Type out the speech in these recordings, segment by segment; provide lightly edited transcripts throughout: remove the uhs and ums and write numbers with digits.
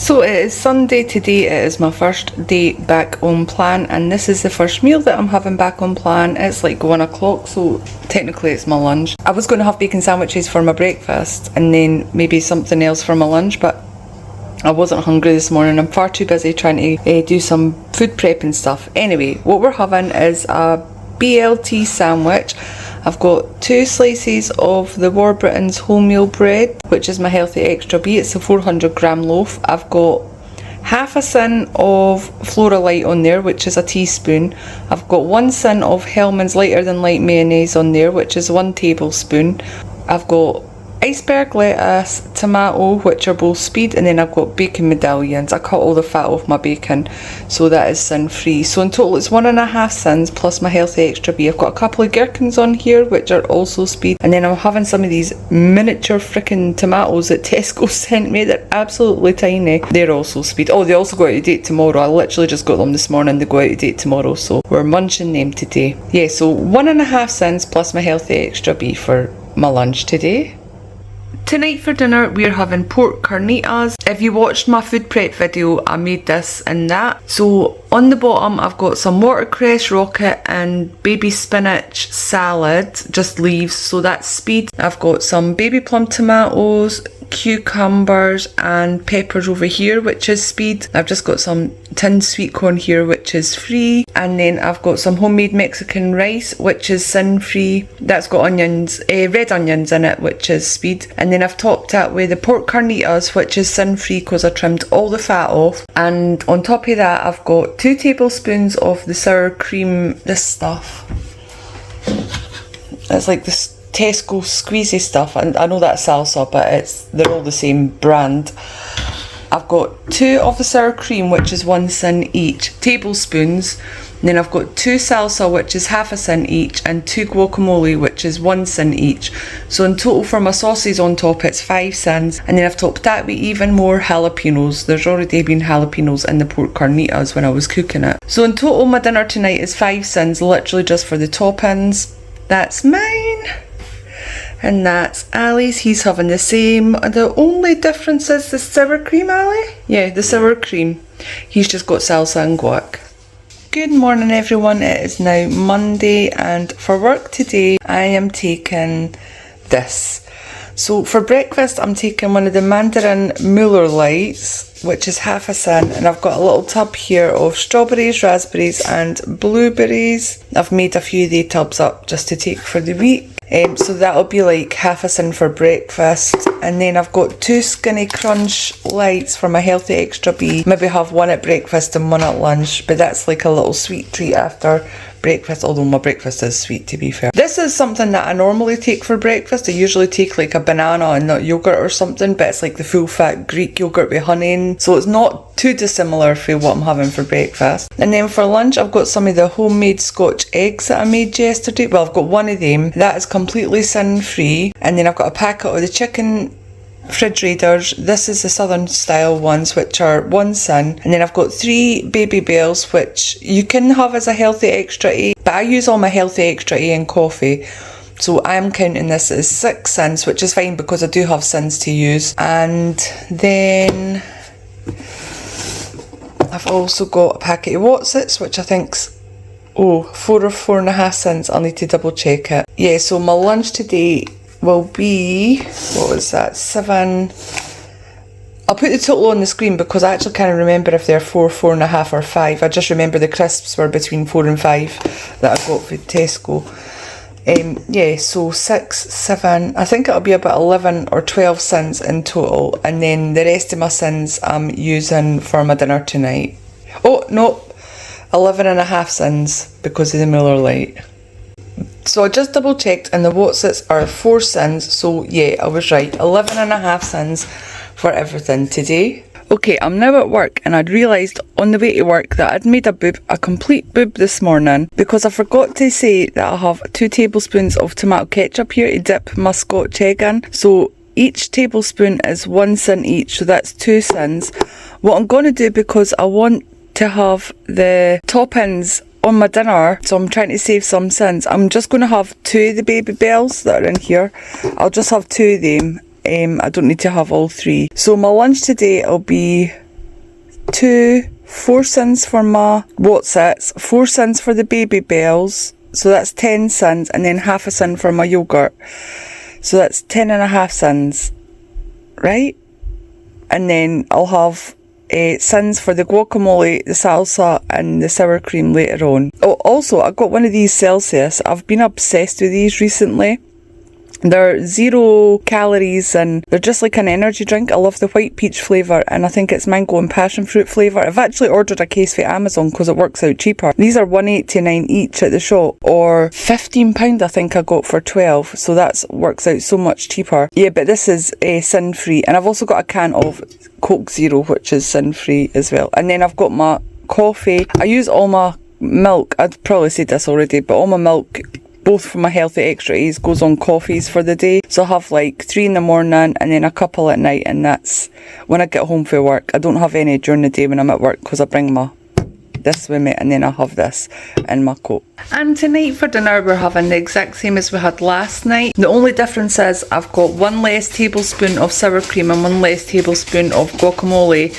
So it is Sunday today, it is my first day back on plan, and this is the first meal that I'm having back on plan. It's like 1 o'clock, so technically it's my lunch. I was going to have bacon sandwiches for my breakfast and then maybe something else for my lunch, but I wasn't hungry this morning. I'm far too busy trying to do some food prep and stuff. Anyway, what we're having is a BLT sandwich. I've got 2 slices of the Warburton's wholemeal bread, which is my healthy extra B. It's a 400g loaf. I've got half a tin of Flora Light on there, which is a teaspoon. I've got 1 tin of Hellmann's Lighter Than Light mayonnaise on there, which is 1 tablespoon. I've got iceberg lettuce, tomato, which are both speed, and then I've got bacon medallions. I cut all the fat off my bacon, so that is sin free. So in total it's 1.5 tins plus my healthy extra B. I've got a couple of gherkins on here, which are also speed, and then I'm having some of these miniature freaking tomatoes that Tesco sent me. They're absolutely tiny. They're also speed. Oh, they also go out of date tomorrow. I literally just got them this morning. They go out of date tomorrow, so we're munching them today. Yeah, so 1.5 tins plus my healthy extra B for my lunch today. Tonight for dinner we're having pork carnitas. If you watched my food prep video, I made this and that. So on the bottom I've got some watercress, rocket and baby spinach salad, just leaves, so that's speed. I've got some baby plum tomatoes, cucumbers and peppers over here, which is speed. I've just got some tinned sweet corn here, which is free, and then I've got some homemade Mexican rice, which is sin free. That's got onions, red onions in it, which is speed. And then I've topped it with the pork carnitas, which is sin free because I trimmed all the fat off. And on top of that I've got 2 tablespoons of the sour cream, this stuff. It's like this Tesco squeezy stuff, and I know that's salsa, but they're all the same brand. I've got 2 of the sour cream, which is 1 tin each, tablespoons. And then I've got 2 salsa, which is half a tin each, and 2 guacamole, which is 1 tin each. So in total for my sauces on top it's 5 tins, and then I've topped that with even more jalapenos. There's already been jalapenos in the pork carnitas when I was cooking it. So in total my dinner tonight is 5 tins, literally just for the toppings. That's mine. And that's Ali's. He's having the same. The only difference is the sour cream, Ali? Yeah, the sour cream. He's just got salsa and guac. Good morning everyone, it is now Monday, and for work today I am taking this. So for breakfast I'm taking one of the Mandarin Muller Lights, which is half a tin, and I've got a little tub here of strawberries, raspberries and blueberries. I've made a few of the tubs up just to take for the week. So that'll be like half a tin for breakfast, and then I've got 2 Skinny Crunch Lights for my healthy extra B. Maybe have 1 at breakfast and 1 at lunch, but that's like a little sweet treat after breakfast, although my breakfast is sweet to be fair. This is something that I normally take for breakfast. I usually take like a banana and nut yogurt or something, but it's like the full fat Greek yogurt with honey in, so it's not too dissimilar from what I'm having for breakfast. And then for lunch I've got some of the homemade Scotch eggs that I made yesterday. Well, I've got 1 of them that is completely sin free, and then I've got a packet of the chicken fridge raiders. This is the southern style ones, which are 1 tin, and then I've got 3 baby bells, which you can have as a healthy extra A, but I use all my healthy extra A in coffee, so I'm counting this as 6 tins, which is fine because I do have tins to use. And then I've also got a packet of Watsits, which I think's 4 or 4.5 tins. I'll need to double check it. Yeah, so my lunch today will be, what was that, 7. I'll put the total on the screen because I actually can't remember if they're 4, 4.5 or 5. I just remember the crisps were between 4 and 5 that I got from Tesco. Yeah, so 6, 7, I think it'll be about 11 or 12 cents in total, and then the rest of my cents I'm using for my dinner tonight. Oh no, 11.5 cents because of the Miller Lite. So I just double checked, and the Watsits are 4 cents, so yeah, I was right, 11.5 cents for everything today. Okay, I'm now at work, and I'd realised on the way to work that I'd made a complete boob this morning, because I forgot to say that I have 2 tablespoons of tomato ketchup here to dip my Scotch egg in. So each tablespoon is 1 cent each, so that's 2 cents. What I'm going to do, because I want to have the toppings on my dinner, so I'm trying to save some cents, I'm just going to have 2 of the baby bells that are in here. I'll just have 2 of them. I don't need to have all 3. So my lunch today will be 4 sins for my Wotsits, 4 sins for the baby bells, so that's 10 sins, and then half a sin for my yogurt, so that's 10.5 sins, right? And then I'll have sins for the guacamole, the salsa and the sour cream later on. Oh, also I got one of these Celsius. I've been obsessed with these recently. They're 0 calories and they're just like an energy drink. I love the white peach flavour and I think it's mango and passion fruit flavour. I've actually ordered a case for Amazon because it works out cheaper. These are $1.89 each at the shop, or £15 I think I got for 12, so that works out so much cheaper. Yeah, but this is sin free, and I've also got a can of Coke Zero which is sin free as well. And then I've got my coffee. I use all my milk, I'd probably said this already, but all my milk, both for my healthy extra A's, goes on coffees for the day. So I have like 3 in the morning and then a couple at night, and that's when I get home from work. I don't have any during the day when I'm at work because I bring this with me, and then I have this in my coat. And tonight for dinner we're having the exact same as we had last night. The only difference is I've got 1 less tablespoon of sour cream and 1 less tablespoon of guacamole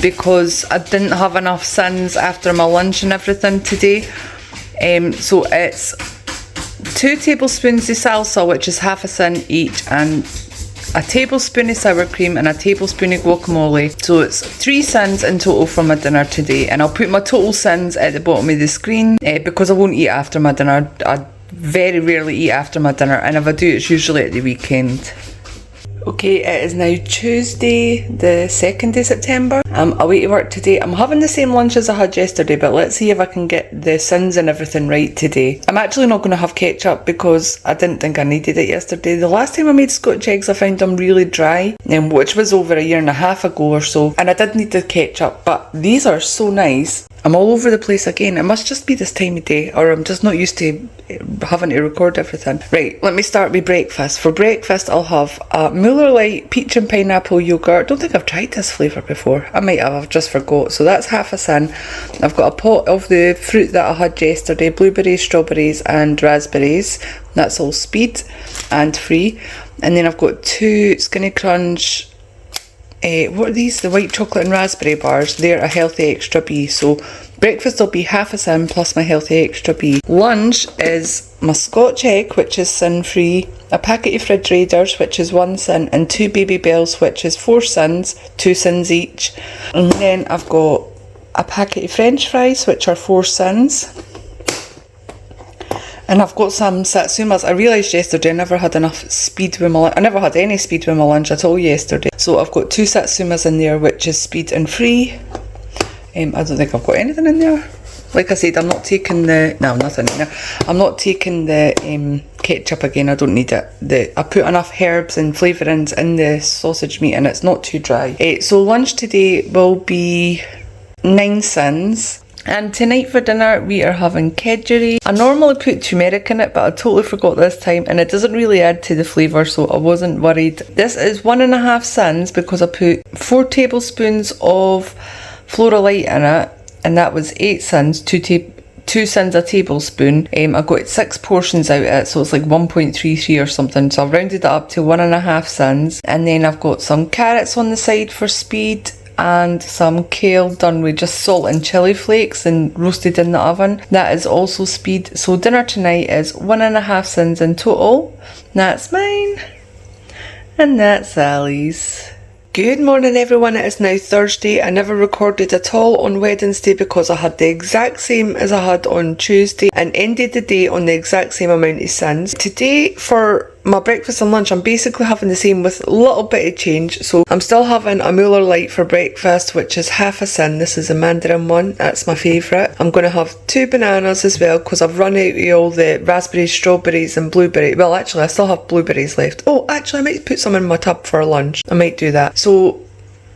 because I didn't have enough sins after my lunch and everything today. So it's 2 tablespoons of salsa, which is half a sin each, and a tablespoon of sour cream and a tablespoon of guacamole. So it's 3 sins in total for my dinner today, and I'll put my total sins at the bottom of the screen because I won't eat after my dinner. I very rarely eat after my dinner, and if I do, it's usually at the weekend. Okay, it is now Tuesday the 2nd of September. I'm away to work today. I'm having the same lunch as I had yesterday, but let's see if I can get the sins and everything right today. I'm actually not going to have ketchup because I didn't think I needed it yesterday. The last time I made Scotch eggs I found them really dry, which was over 1.5 years ago or so, and I did need the ketchup, but these are so nice. I'm all over the place again. It must just be this time of day, or I'm just not used to having to record everything. Right, let me start with breakfast. For breakfast I'll have a Muller Lite peach and pineapple yogurt. Don't think I've tried this flavour before. I might have, I've just forgot. So that's half a sin. I've got a pot of the fruit that I had yesterday, blueberries, strawberries and raspberries. That's all speed and free. And then I've got 2 Skinny Crunch, what are these? The white chocolate and raspberry bars. They're a healthy extra B. So breakfast will be half a sin plus my healthy extra B. Lunch is my Scotch egg, which is sin free, a packet of fridge raiders, which is 1 sin, and 2 baby bells, which is 4 sins, 2 sins each. And then I've got a packet of french fries, which are 4 sins. And I've got some satsumas. I realised yesterday I never had enough speed with my lunch. I never had any speed with my lunch at all yesterday. So I've got 2 satsumas in there, which is speed and free. I don't think I've got anything in there. Like I said, I'm not taking nothing in there. I'm not taking the ketchup again. I don't need it. I put enough herbs and flavourings in the sausage meat and it's not too dry. So lunch today will be 9 sins. And tonight for dinner we are having kedy. I normally put turmeric in it, but I totally forgot this time, and it doesn't really add to the flavour, so I wasn't worried. This is 1.5 sins because I put 4 tablespoons of Flora Light in it, and that was 8 sins, 2 sins a tablespoon. I got 6 portions out of it, so it's like 1.33 or something, so I've rounded it up to 1.5 sins. And then I've got some carrots on the side for speed, and some kale done with just salt and chilli flakes and roasted in the oven. That is also speed. So dinner tonight is 1.5 sins in total. That's mine. And that's Sally's. Good morning everyone, it is now Thursday. I never recorded at all on Wednesday because I had the exact same as I had on Tuesday and ended the day on the exact same amount of sins. Today for my breakfast and lunch I'm basically having the same with a little bit of change. So I'm still having a Muller Lite for breakfast, which is half a sin. This is a mandarin one, that's my favourite. I'm going to have 2 bananas as well because I've run out of all the raspberries, strawberries and blueberry. Well actually I still have blueberries left. Oh actually I might put some in my tub for lunch. I might do that. So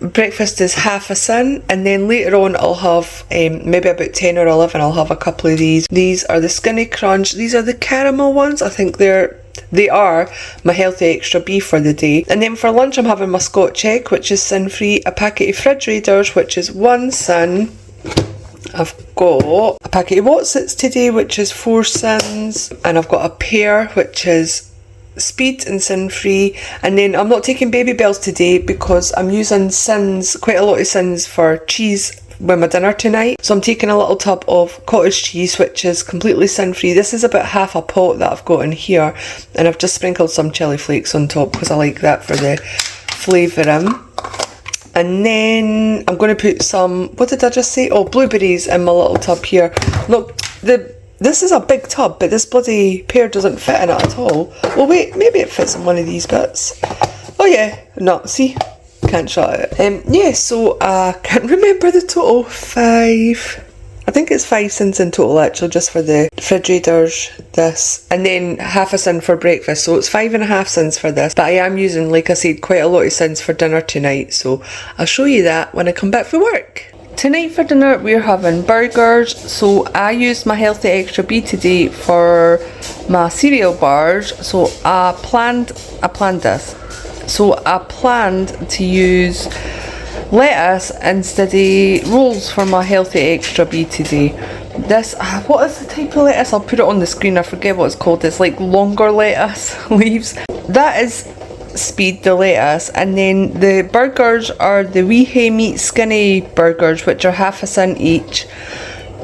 breakfast is half a sin, and then later on I'll have maybe about 10 or 11 I'll have a couple of these. These are the Skinny Crunch. These are the caramel ones. I think they are my healthy extra B for the day. And then for lunch I'm having my Scotch egg, which is sin free, a packet of fridge raiders, which is 1 sin. I've got a packet of Wotsits today, which is 4 sins, and I've got a pear, which is Speed and sin free, and then I'm not taking baby bells today because I'm using sins, quite a lot of sins for cheese with my dinner tonight. So I'm taking a little tub of cottage cheese, which is completely sin free. This is about half a pot that I've got in here, and I've just sprinkled some chili flakes on top because I like that for the flavouring. And then I'm going to put some, what did I just say? Oh, blueberries in my little tub here. Look, this is a big tub, but this bloody pear doesn't fit in it at all. Well, wait, maybe it fits in one of these bits. Oh yeah, no, see? Can't shut it. Yeah, so I can't remember the total. I think it's 5 cents in total actually, just for the refrigerators, this, and then half a cent for breakfast. So it's 5.5 cents for this. But I am using, like I said, quite a lot of cents for dinner tonight. So I'll show you that when I come back from work. Tonight for dinner we're having burgers. So I used my Healthy Extra B today for my cereal bars. So I planned this. So I planned to use lettuce instead of rolls for my Healthy Extra B today. This, what is the type of lettuce? I'll put it on the screen, I forget what it's called. It's like longer lettuce leaves. That is Speed, the lettuce, and then the burgers are the wee hay meat skinny burgers, which are half a cent each.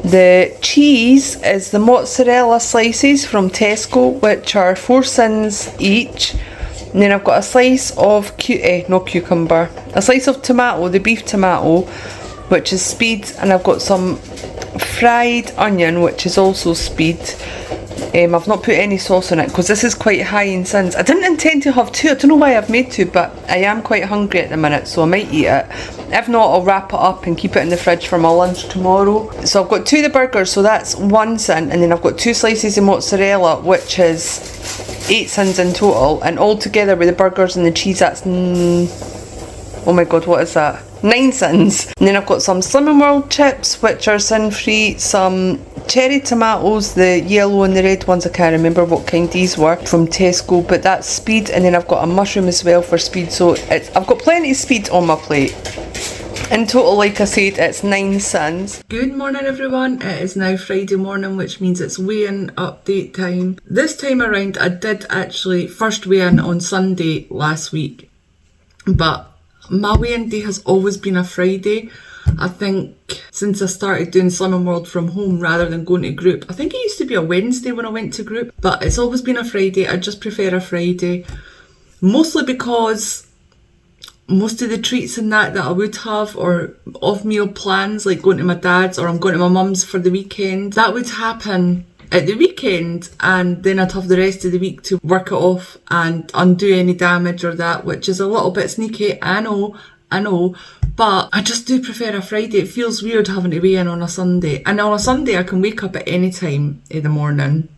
The cheese is the mozzarella slices from Tesco, which are 4 cents each. And then I've got a slice of a slice of tomato, the beef tomato, which is Speed, and I've got some fried onion, which is also Speed. I've not put any sauce on it because this is quite high in sins. I didn't intend to have 2. I don't know why I've made 2, but I am quite hungry at the minute, so I might eat it. If not, I'll wrap it up and keep it in the fridge for my lunch tomorrow. So I've got 2 of the burgers, so that's 1 cent, and then I've got 2 slices of mozzarella, which is 8 cents in total, and all together with the burgers and the cheese, that's oh my god, what is that? 9 cents. And then I've got some Slimming World chips, which are sin free, some cherry tomatoes, the yellow and the red ones, I can't remember what kind these were, from Tesco, but that's Speed. And then I've got a mushroom as well for Speed, so I've got plenty of Speed on my plate. In total, like I said, it's 9 cents. Good morning everyone, it is now Friday morning, which means it's weigh-in update time. This time around I did actually first weigh in on Sunday last week, but my weigh-in day has always been a Friday. I think since I started doing Slimming World from home rather than going to group. I think it used to be a Wednesday when I went to group, but it's always been a Friday. I just prefer a Friday, mostly because most of the treats and that I would have, or off-meal plans like going to my dad's or I'm going to my mum's for the weekend, that would happen at the weekend, and then I'd have the rest of the week to work it off and undo any damage or that, which is a little bit sneaky, I know, but I just do prefer a Friday. It feels weird having to weigh in on a Sunday, and on a Sunday I can wake up at any time in the morning.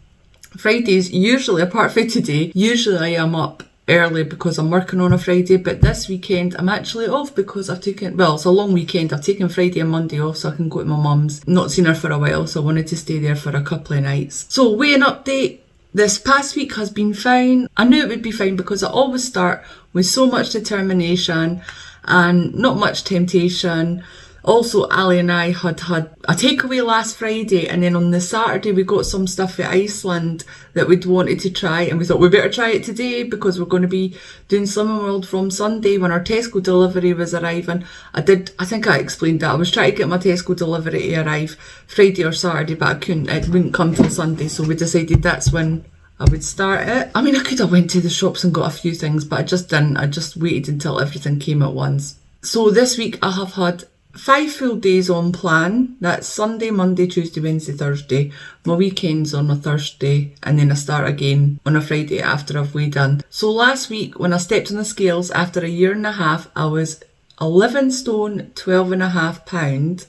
Fridays, usually, apart from today, usually I am up early because I'm working on a Friday, but this weekend I'm actually off because I've taken, well, it's a long weekend, I've taken Friday and Monday off so I can go to my mum's. Not seen her for a while, so I wanted to stay there for a couple of nights. So weigh-in update, this past week has been fine. I knew it would be fine because I always start with so much determination and not much temptation. Also, Ali and I had a takeaway last Friday, and then on the Saturday we got some stuff in Iceland that we'd wanted to try, and we thought we better try it today because we're going to be doing Slimming World from Sunday when our Tesco delivery was arriving. I think I explained that. I was trying to get my Tesco delivery to arrive Friday or Saturday, but I couldn't. It wouldn't come till Sunday, so we decided that's when I would start it. I mean, I could have went to the shops and got a few things, but I just didn't. I just waited until everything came at once. So this week I have had 5 full days on plan. That's Sunday, Monday, Tuesday, Wednesday, Thursday. My weekend's on a Thursday, and then I start again on a Friday after I've weighed in. So last week when I stepped on the scales after a year and a half, I was 11 stone, 12.5 pounds,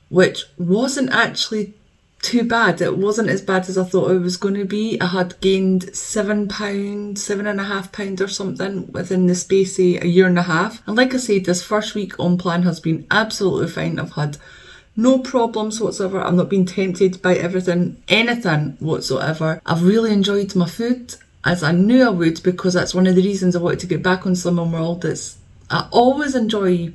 which wasn't actually too bad. It wasn't as bad as I thought it was going to be. I had gained £7.5 or something within the space of a year and a half. And like I said, this first week on plan has been absolutely fine. I've had no problems whatsoever. I've not been tempted by anything whatsoever. I've really enjoyed my food, as I knew I would, because that's one of the reasons I wanted to get back on Slimming World. I always enjoy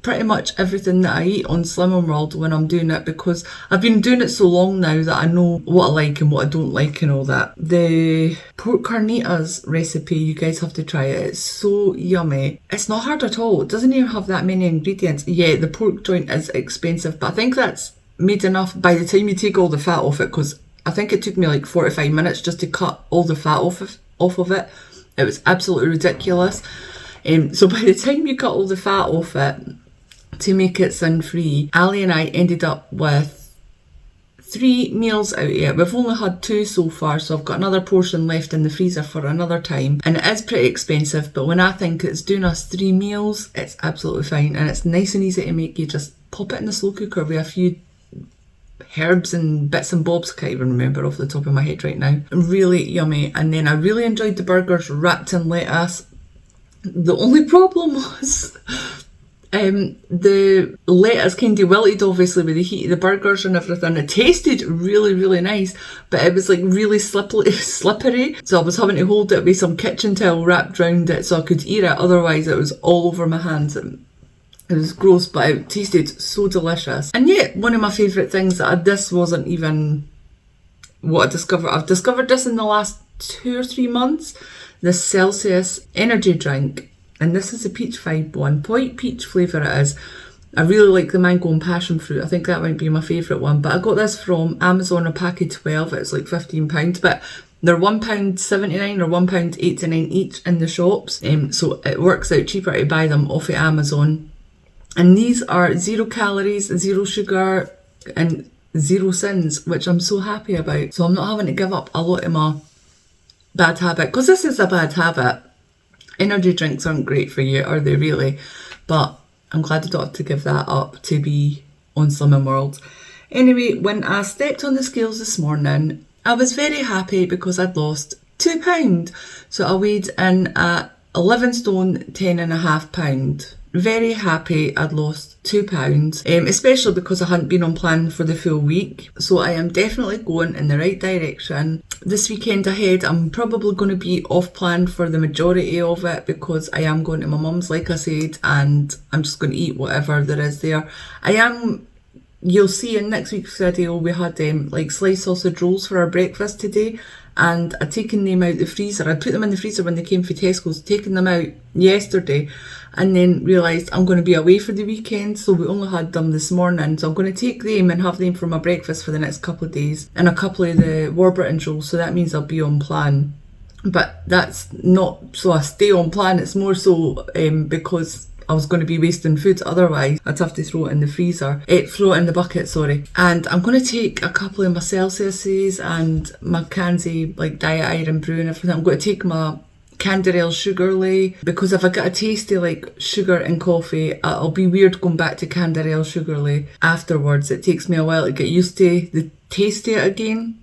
pretty much everything that I eat on Slimming World when I'm doing it, because I've been doing it so long now that I know what I like and what I don't like and all that. The pork carnitas recipe, you guys have to try it. It's so yummy. It's not hard at all. It doesn't even have that many ingredients. Yeah, the pork joint is expensive, but I think that's made enough by the time you take all the fat off it, because I think it took me like 45 minutes just to cut all the fat off of it. It was absolutely ridiculous. So by the time you cut all the fat off it, to make it sin-free, Ali and I ended up with 3 meals out of it. We've only had 2 so far, so I've got another portion left in the freezer for another time. And it is pretty expensive, but when I think it's doing us 3 meals, it's absolutely fine. And it's nice and easy to make. You just pop it in the slow cooker with a few herbs and bits and bobs. I can't even remember off the top of my head right now. Really yummy. And then I really enjoyed the burgers wrapped in lettuce. The only problem was the lettuce kind of wilted, obviously, with the heat of the burgers and everything. It tasted really, really nice, but it was like really slippery. So I was having to hold it with some kitchen towel wrapped around it so I could eat it. Otherwise, it was all over my hands. It was gross, but it tasted so delicious. And yet, one of my favourite things, this wasn't even what I discovered. I've discovered this in the last 2 or 3 months. This Celsius energy drink. And this is a peach vibe one. White peach flavour it is. I really like the mango and passion fruit. I think that might be my favourite one. But I got this from Amazon, a pack of 12. It's like £15. But they're £1.79 or £1.89 each in the shops. So it works out cheaper to buy them off of Amazon. And these are 0 calories, 0 sugar, and 0 sins, which I'm so happy about. So I'm not having to give up a lot of my bad habit, because this is a bad habit. Energy drinks aren't great for you, are they really? But I'm glad I don't have to give that up to be on Slimming World. Anyway, when I stepped on the scales this morning, I was very happy because I'd lost £2. So I weighed in at 11 stone, 10.5 pounds. Very happy I'd lost £2, especially because I hadn't been on plan for the full week. So I am definitely going in the right direction. This weekend ahead, I'm probably going to be off plan for the majority of it because I am going to my mum's, like I said, and I'm just going to eat whatever there is there. You'll see in next week's video, we had like sliced sausage rolls for our breakfast today, and I'd taken them out the freezer. I put them in the freezer when they came from Tesco's, taken them out yesterday, and then realised I'm going to be away for the weekend, so we only had them this morning. So I'm going to take them and have them for my breakfast for the next couple of days, and a couple of the Warburton rolls, so that means I'll be on plan. But that's not so I stay on plan, it's more so because I was going to be wasting food, otherwise I'd have to throw it in the freezer. Throw it in the bucket, sorry. And I'm going to take a couple of my Celsiuses and my cans of like Diet Iron Brew and everything. I'm going to take my Canderel Sugarly, because if I get a taste of like sugar and coffee, it'll be weird going back to Canderel Sugarly afterwards. It takes me a while to get used to the taste of it again.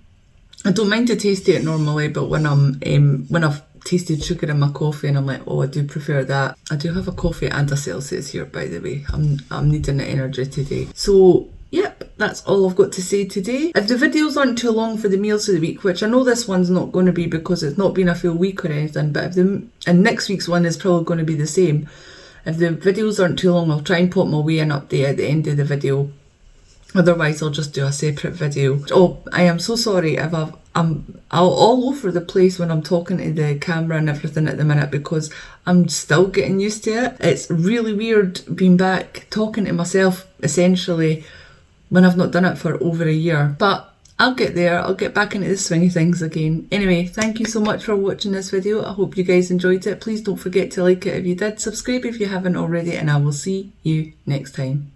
I don't mind the taste of it normally, but when I've tasted sugar in my coffee and I'm like, oh, I do prefer that. I do have a coffee and a Celsius here, by the way. I'm needing the energy today. So yep, that's all I've got to say today. If the videos aren't too long for the meals of the week, which I know this one's not going to be because it's not been a full week or anything, but and next week's one is probably going to be the same. If the videos aren't too long, I'll try and put my weigh-in update at the end of the video. Otherwise, I'll just do a separate video. Oh, I am so sorry if I'm all over the place when I'm talking to the camera and everything at the minute, because I'm still getting used to it. It's really weird being back talking to myself, essentially, when I've not done it for over a year. But I'll get there. I'll get back into the swing of things again. Anyway, thank you so much for watching this video. I hope you guys enjoyed it. Please don't forget to like it if you did. Subscribe if you haven't already, and I will see you next time.